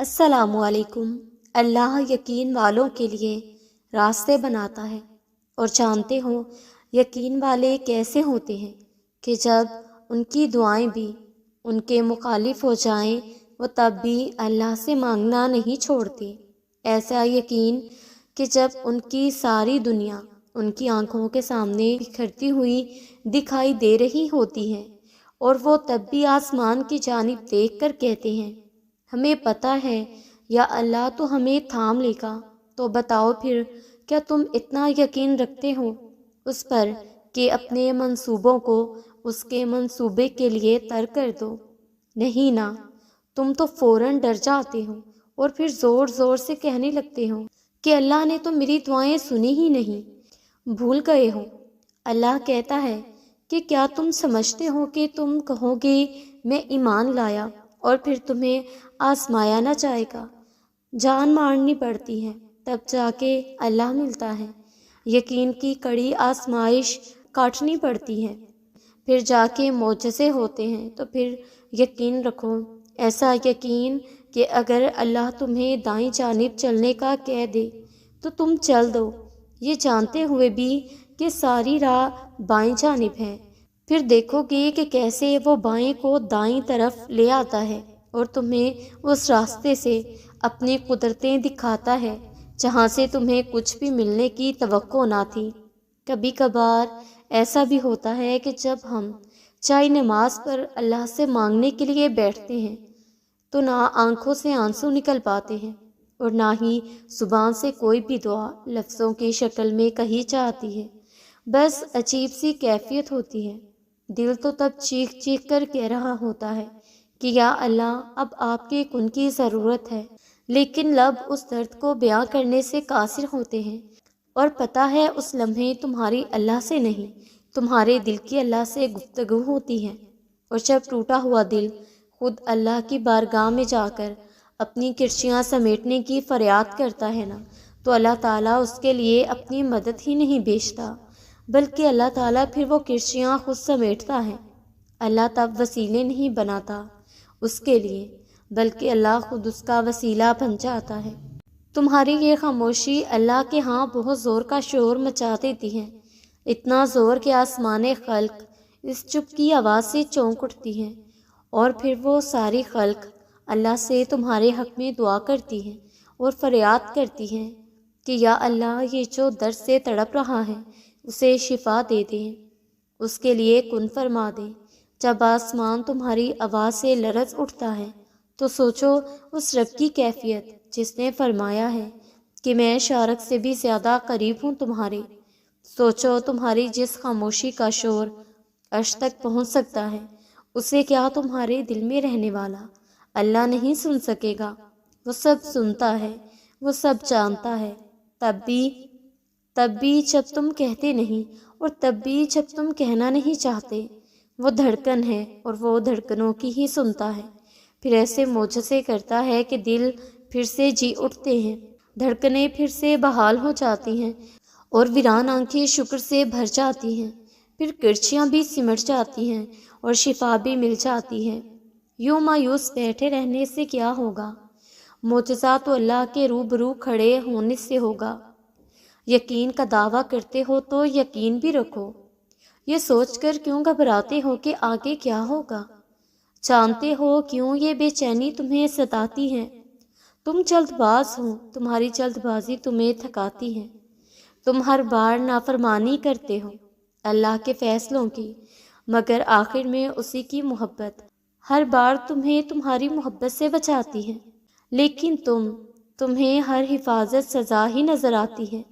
السلام علیکم۔ اللہ یقین والوں کے لیے راستے بناتا ہے، اور جانتے ہو یقین والے کیسے ہوتے ہیں کہ جب ان کی دعائیں بھی ان کے مخالف ہو جائیں وہ تب بھی اللہ سے مانگنا نہیں چھوڑتے۔ ایسا یقین کہ جب ان کی ساری دنیا ان کی آنکھوں کے سامنے بکھرتی ہوئی دکھائی دے رہی ہوتی ہے اور وہ تب بھی آسمان کی جانب دیکھ کر کہتے ہیں ہمیں پتہ ہے یا اللہ تو ہمیں تھام لے گا۔ تو بتاؤ پھر کیا تم اتنا یقین رکھتے ہو اس پر کہ اپنے منصوبوں کو اس کے منصوبے کے لیے ترک کر دو؟ نہیں نا، تم تو فوراً ڈر جاتے ہو اور پھر زور زور سے کہنے لگتے ہو کہ اللہ نے تو میری دعائیں سنی ہی نہیں، بھول گئے ہو۔ اللہ کہتا ہے کہ کیا تم سمجھتے ہو کہ تم کہو گے میں ایمان لایا اور پھر تمہیں آزمایا نہ جائے گا؟ جان مارنی پڑتی ہے تب جا کے اللہ ملتا ہے، یقین کی کڑی آزمائش کاٹنی پڑتی ہے، پھر جا کے معجزے ہوتے ہیں۔ تو پھر یقین رکھو، ایسا یقین کہ اگر اللہ تمہیں دائیں جانب چلنے کا کہہ دے تو تم چل دو، یہ جانتے ہوئے بھی کہ ساری راہ بائیں جانب ہے۔ پھر دیکھو گے کہ کیسے وہ بائیں کو دائیں طرف لے آتا ہے اور تمہیں اس راستے سے اپنی قدرتیں دکھاتا ہے جہاں سے تمہیں کچھ بھی ملنے کی توقع نہ تھی۔ کبھی کبھار ایسا بھی ہوتا ہے کہ جب ہم چاہے نماز پر اللہ سے مانگنے کے لیے بیٹھتے ہیں تو نہ آنکھوں سے آنسو نکل پاتے ہیں اور نہ ہی زبان سے کوئی بھی دعا لفظوں کی شکل میں کہی جاتی ہے، بس عجیب سی کیفیت ہوتی ہے۔ دل تو تب چیخ چیخ کر کہہ رہا ہوتا ہے کہ یا اللہ اب آپ کے کن کی ضرورت ہے، لیکن لب اس درد کو بیاں کرنے سے قاصر ہوتے ہیں، اور پتہ ہے اس لمحے تمہاری اللہ سے نہیں تمہارے دل کی اللہ سے گفتگو ہوتی ہے۔ اور جب ٹوٹا ہوا دل خود اللہ کی بارگاہ میں جا کر اپنی کرچیاں سمیٹنے کی فریاد کرتا ہے نا، تو اللہ تعالیٰ اس کے لیے اپنی مدد ہی نہیں بھیجتا بلکہ اللہ تعالیٰ پھر وہ کرچیاں خود سمیٹتا ہے۔ اللہ تب وسیلے نہیں بناتا اس کے لیے بلکہ اللہ خود اس کا وسیلہ بن جاتا ہے۔ تمہاری یہ خاموشی اللہ کے ہاں بہت زور کا شور مچا دیتی ہے، اتنا زور کہ آسمان خلق اس چپ کی آواز سے چونک اٹھتی ہے، اور پھر وہ ساری خلق اللہ سے تمہارے حق میں دعا کرتی ہے اور فریاد کرتی ہے کہ یا اللہ یہ جو درد سے تڑپ رہا ہے اسے شفا دے دیں، اس کے لیے کن فرما دیں۔ جب آسمان تمہاری آواز سے لرز اٹھتا ہے تو سوچو اس رب کی کیفیت جس نے فرمایا ہے کہ میں شارک سے بھی زیادہ قریب ہوں تمہارے۔ سوچو تمہاری جس خاموشی کا شور عرش تک پہنچ سکتا ہے اسے کیا تمہارے دل میں رہنے والا اللہ نہیں سن سکے گا؟ وہ سب سنتا ہے، وہ سب جانتا ہے، تب بھی جب تم کہتے نہیں اور تب بھی جب تم کہنا نہیں چاہتے، وہ دھڑکن ہے اور وہ دھڑکنوں کی ہی سنتا ہے۔ پھر ایسے معجزے کرتا ہے کہ دل پھر سے جی اٹھتے ہیں، دھڑکنیں پھر سے بحال ہو جاتی ہیں اور ویران آنکھیں شکر سے بھر جاتی ہیں، پھر کرچیاں بھی سمٹ جاتی ہیں اور شفا بھی مل جاتی ہے۔ یوں مایوس بیٹھے رہنے سے کیا ہوگا؟ معجزہ تو اللہ کے روبرو کھڑے ہونے سے ہوگا۔ یقین کا دعویٰ کرتے ہو تو یقین بھی رکھو، یہ سوچ کر کیوں گھبراتے ہو کہ آگے کیا ہوگا؟ جانتے ہو کیوں یہ بے چینی تمہیں ستاتی ہے؟ تم جلد باز ہو، تمہاری جلد بازی تمہیں تھکاتی ہے، تم ہر بار نافرمانی کرتے ہو اللہ کے فیصلوں کی، مگر آخر میں اسی کی محبت ہر بار تمہیں تمہاری محبت سے بچاتی ہے، لیکن تمہیں ہر حفاظت سزا ہی نظر آتی ہے۔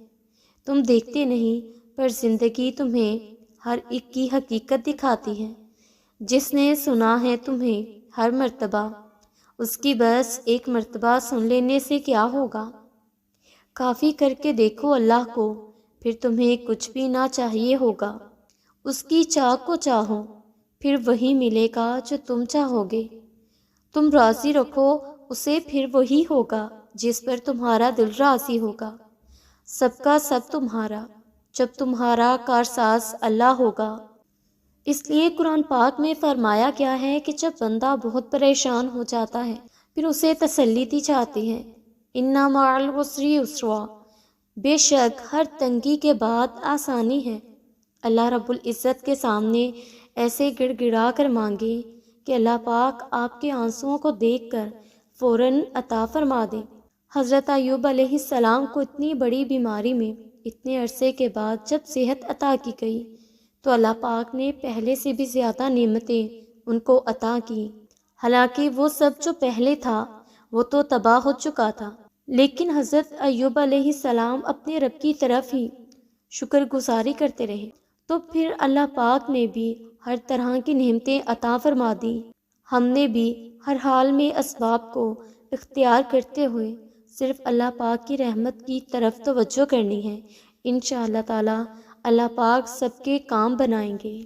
تم دیکھتے نہیں پر زندگی تمہیں ہر ایک کی حقیقت دکھاتی ہے۔ جس نے سنا ہے تمہیں ہر مرتبہ، اس کی بس ایک مرتبہ سن لینے سے کیا ہوگا؟ کافی کر کے دیکھو اللہ کو، پھر تمہیں کچھ بھی نہ چاہیے ہوگا۔ اس کی چاہ کو چاہو، پھر وہی ملے گا جو تم چاہو گے۔ تم راضی رکھو اسے، پھر وہی ہوگا جس پر تمہارا دل راضی ہوگا۔ سب کا سب تمہارا، جب تمہارا کارساز اللہ ہوگا۔ اس لیے قرآن پاک میں فرمایا گیا ہے کہ جب بندہ بہت پریشان ہو جاتا ہے پھر اسے تسلی دی جاتی ہے، اِنَّ مَعَ الْعُسْرِ یُسْرًا، بے شک ہر تنگی کے بعد آسانی ہے۔ اللہ رب العزت کے سامنے ایسے گڑ گڑا کر مانگے کہ اللہ پاک آپ کے آنسوؤں کو دیکھ کر فوراً عطا فرما دے۔ حضرت ایوب علیہ السلام کو اتنی بڑی بیماری میں اتنے عرصے کے بعد جب صحت عطا کی گئی تو اللہ پاک نے پہلے سے بھی زیادہ نعمتیں ان کو عطا کی۔ حالانکہ وہ سب جو پہلے تھا وہ تو تباہ ہو چکا تھا، لیکن حضرت ایوب علیہ السلام اپنے رب کی طرف ہی شکر گزاری کرتے رہے، تو پھر اللہ پاک نے بھی ہر طرح کی نعمتیں عطا فرما دی۔ ہم نے بھی ہر حال میں اسباب کو اختیار کرتے ہوئے صرف اللہ پاک کی رحمت کی طرف توجہ کرنی ہے۔ انشاءاللہ تعالی اللہ پاک سب کے کام بنائیں گے۔